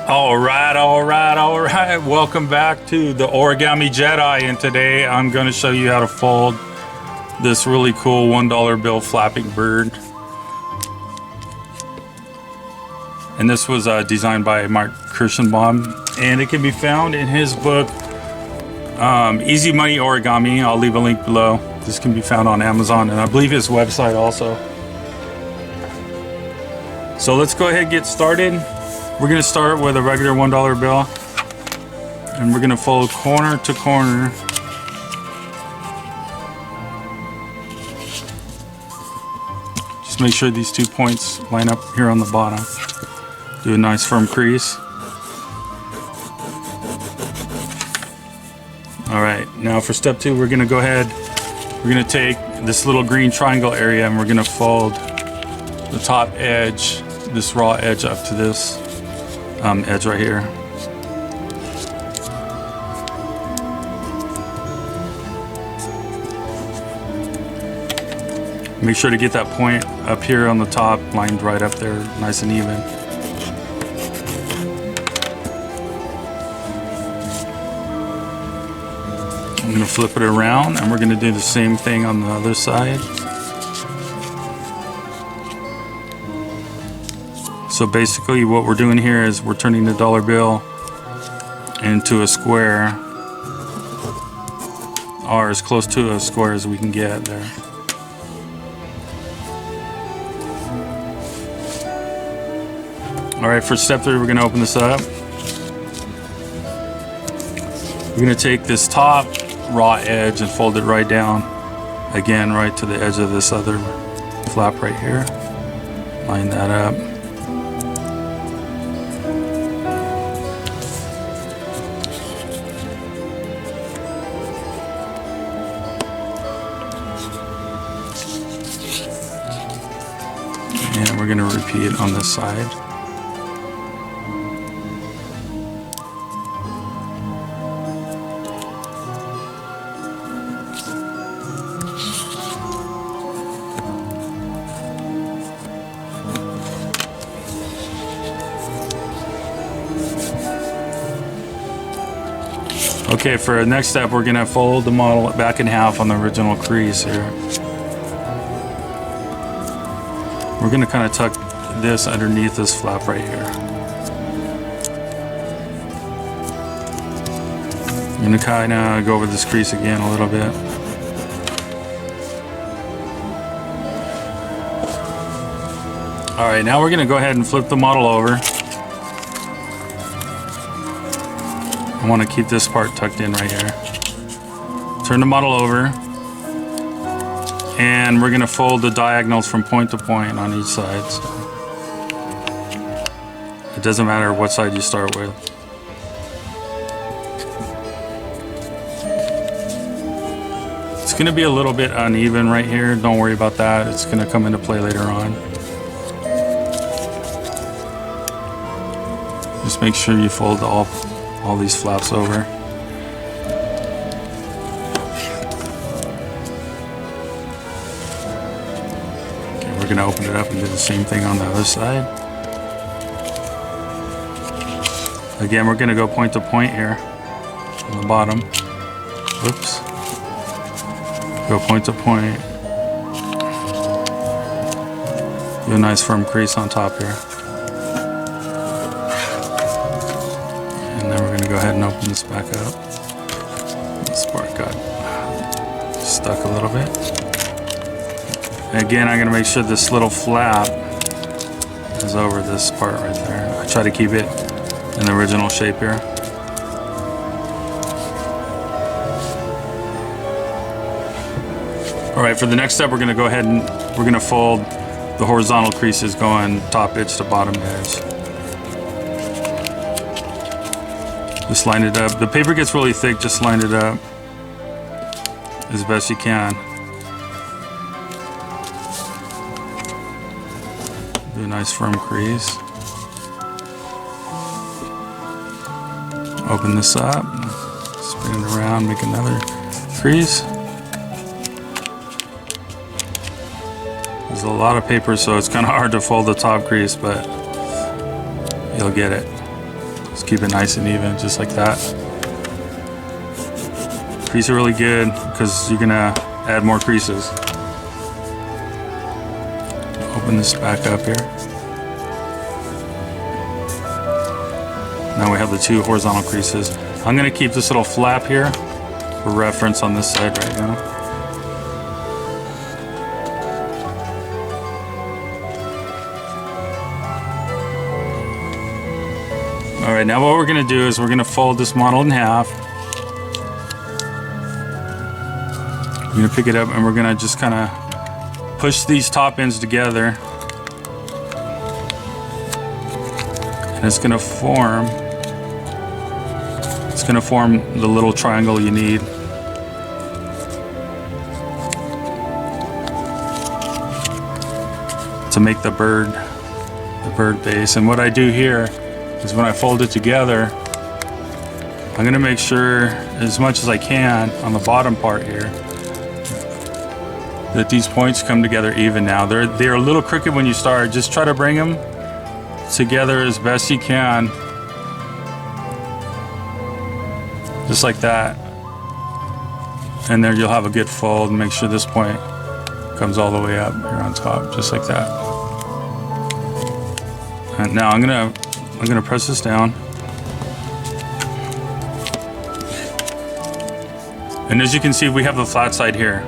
All right. Welcome back to the Origami Jedi, and today I'm going to show you how to fold this really cool $1 bill flapping bird. And this was designed by Marc, and it can be found in his book, Easy Money Origami. I'll leave a link below. This can be found on Amazon, and I believe his website also. So let's go ahead and get started. We're going to start with a regular $1 bill, and we're going to fold corner to corner. Just make sure these 2 points line up here on the bottom. Do a nice firm crease. All right, now for step 2, we're going to go ahead. We're going to take this little green triangle area, and we're going to fold the top edge, this raw edge, up to this edge right here. Make sure to get that point up here on the top lined right up there, nice and even. I'm going to flip it around, and we're going to do the same thing on the other side. So basically what we're doing here is we're turning the dollar bill into a square, or as close to a square as we can get there. Alright, for step 3, we're going to open this up. We're going to take this top raw edge and fold it right down, again right to the edge of this other flap right here. Line that up. And we're going to repeat it on this side. Okay, for our next step, we're going to fold the model back in half on the original crease here. We're going to kind of tuck this underneath this flap right here. I'm going to kind of go over this crease again a little bit. Alright, now we're going to go ahead and flip the model over. I want to keep this part tucked in right here. Turn the model over, and we're going to fold the diagonals from point to point on each side. So it doesn't matter what side you start with. It's going to be a little bit uneven right here. Don't worry about that. It's going to come into play later on. Just make sure you fold all these flaps over. Okay, we're going to open it up and do the same thing on the other side. Again, we're going to go point to point here on the bottom. Whoops. Go point to point. Do a nice firm crease on top here. And then we're going to go ahead and open this back up. This part got stuck a little bit. Again, I'm going to make sure this little flap is over this part right there. I try to keep it in the original shape here. Alright, for the next step, we're going to go ahead and we're going to fold the horizontal creases going top edge to bottom edge. Just line it up. The paper gets really thick, just line it up as best you can. Do a nice firm crease. Open this up, spin it around, make another crease. There's a lot of paper, so it's kind of hard to fold the top crease, but you'll get it. Just keep it nice and even, just like that. Crease it really good because you're gonna add more creases. Open this back up here. Now we have the 2 horizontal creases. I'm gonna keep this little flap here for reference on this side right now. All right, now what we're gonna do is we're gonna fold this model in half. We're gonna pick it up and we're gonna just kind of push these top ends together. And it's gonna form the little triangle you need. To make the bird base. And what I do here is when I fold it together, I'm gonna make sure as much as I can on the bottom part here that these points come together even now. They're a little crooked when you start. Just try to bring them together as best you can. Just like that. And there you'll have a good fold. Make sure this point comes all the way up here on top, just like that. And now I'm gonna press this down. And as you can see, we have the flat side here.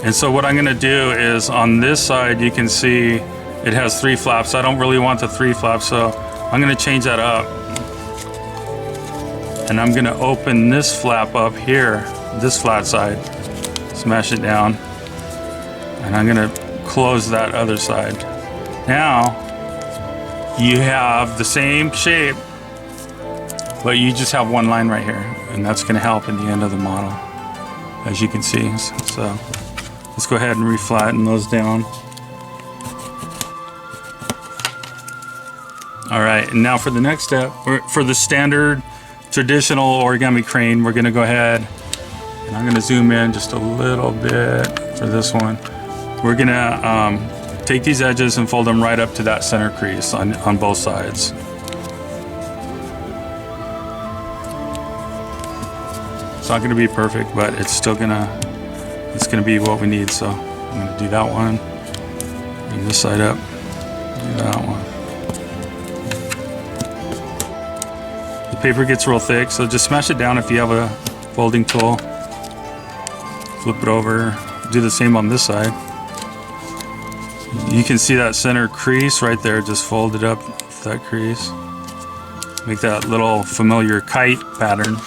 And so what I'm gonna do is on this side, you can see it has 3 flaps. I don't really want the 3 flaps, so I'm gonna change that up. And I'm gonna open this flap up here, this flat side, smash it down. And I'm gonna close that other side. Now, you have the same shape, but you just have one line right here. And that's gonna help in the end of the model, as you can see. So let's go ahead and reflatten those down. All right, and now for the next step, for the standard traditional origami crane, we're gonna go ahead, and I'm gonna zoom in just a little bit for this one. We're gonna take these edges and fold them right up to that center crease on both sides. It's not gonna be perfect, but it's gonna be what we need. So I'm gonna do that one, bring this side up, do that one. The paper gets real thick, so just smash it down if you have a folding tool. Flip it over, do the same on this side. You can see that center crease right there, just fold it up that crease. Make that little familiar kite pattern.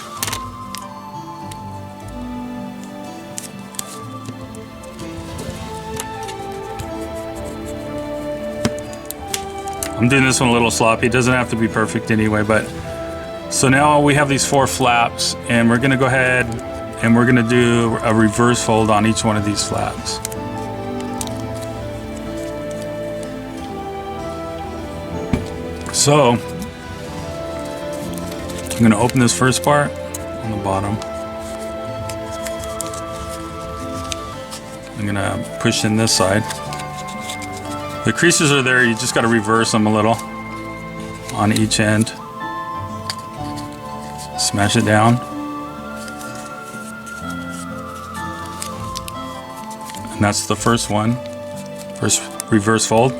I'm doing this one a little sloppy. It doesn't have to be perfect anyway, but so now we have these 4 flaps, and we're gonna go ahead and we're gonna do a reverse fold on each one of these flaps. So I'm gonna open this first part on the bottom. I'm gonna push in this side. The creases are there, you just gotta reverse them a little on each end. Smash it down. And that's the first one, first reverse fold.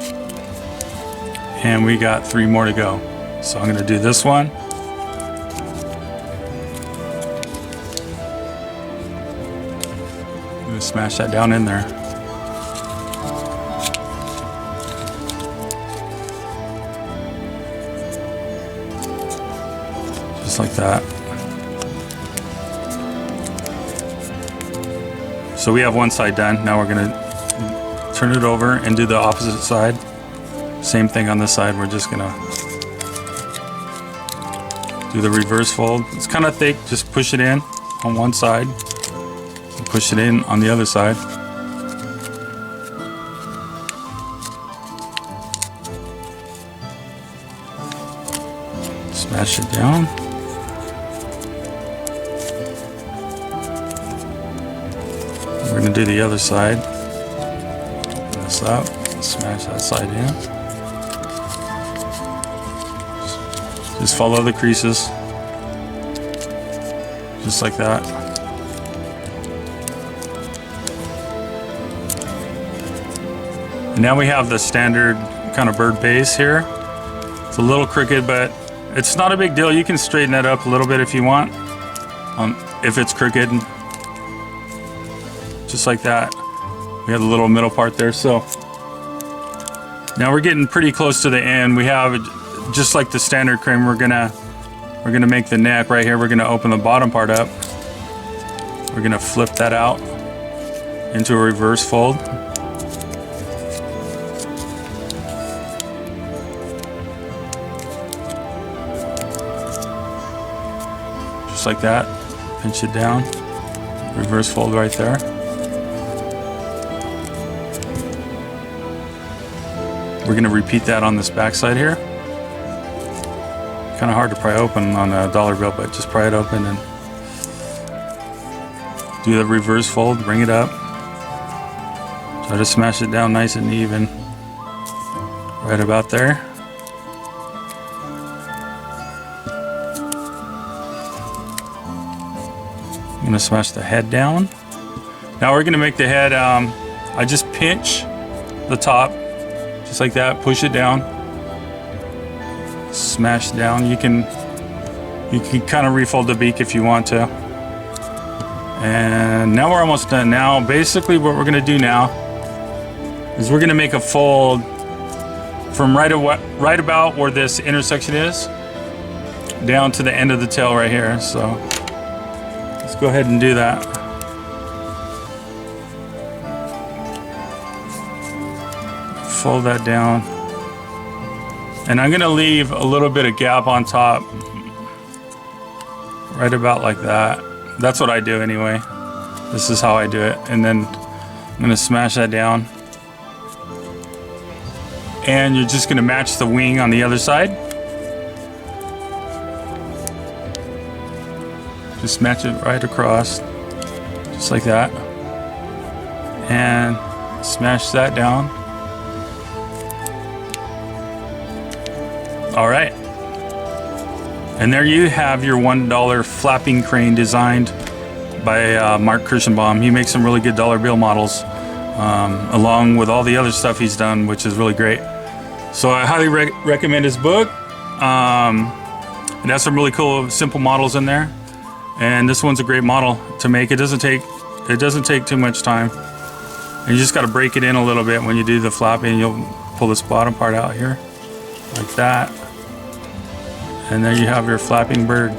And we got 3 more to go. So I'm gonna do this one. I'm gonna smash that down in there. Just like that. So we have one side done. Now we're gonna turn it over and do the opposite side. Same thing on this side. We're just gonna do the reverse fold. It's kind of thick, just push it in on one side and push it in on the other side. Smash it down. We're gonna do the other side. this up, smash that side in. Just follow the creases, just like that. And now we have the standard kind of bird base here. It's a little crooked, but it's not a big deal. You can straighten that up a little bit if you want, if it's crooked, just like that. We have the little middle part there. So now we're getting pretty close to the end. We have, just like the standard crane, we're gonna make the neck right here. We're gonna open the bottom part up. We're gonna flip that out into a reverse fold. Just like that. Pinch it down. Reverse fold right there. We're going to repeat that on this back side here. Kind of hard to pry open on a dollar bill, but just pry it open and do the reverse fold, bring it up. Try to smash it down nice and even. Right about there. I'm going to smash the head down. Now we're going to make the head, I just pinch the top. Just like that, push it down, smash down. You can kind of refold the beak if you want to. And now we're almost done. Now basically what we're gonna do now is we're gonna make a fold from right about where this intersection is down to the end of the tail right here. So let's go ahead and do that. Fold that down, and I'm gonna leave a little bit of gap on top, right about like that. That's what I do anyway. This is how I do it. And then I'm gonna smash that down, and you're just gonna match the wing on the other side. Just match it right across, just like that, and smash that down. All right, and there you have your $1 flapping crane designed by Marc. He makes some really good dollar bill models, along with all the other stuff he's done, which is really great. So I highly recommend his book. It has some really cool, simple models in there, and this one's a great model to make. It doesn't take too much time, and you just got to break it in a little bit when you do the flapping. You'll pull this bottom part out here, like that. And there you have your flapping bird.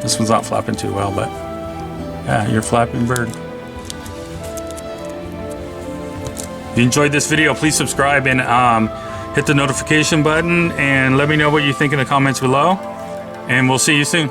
This one's not flapping too well, but yeah, your flapping bird. If you enjoyed this video, please subscribe and hit the notification button, and let me know what you think in the comments below. And we'll see you soon.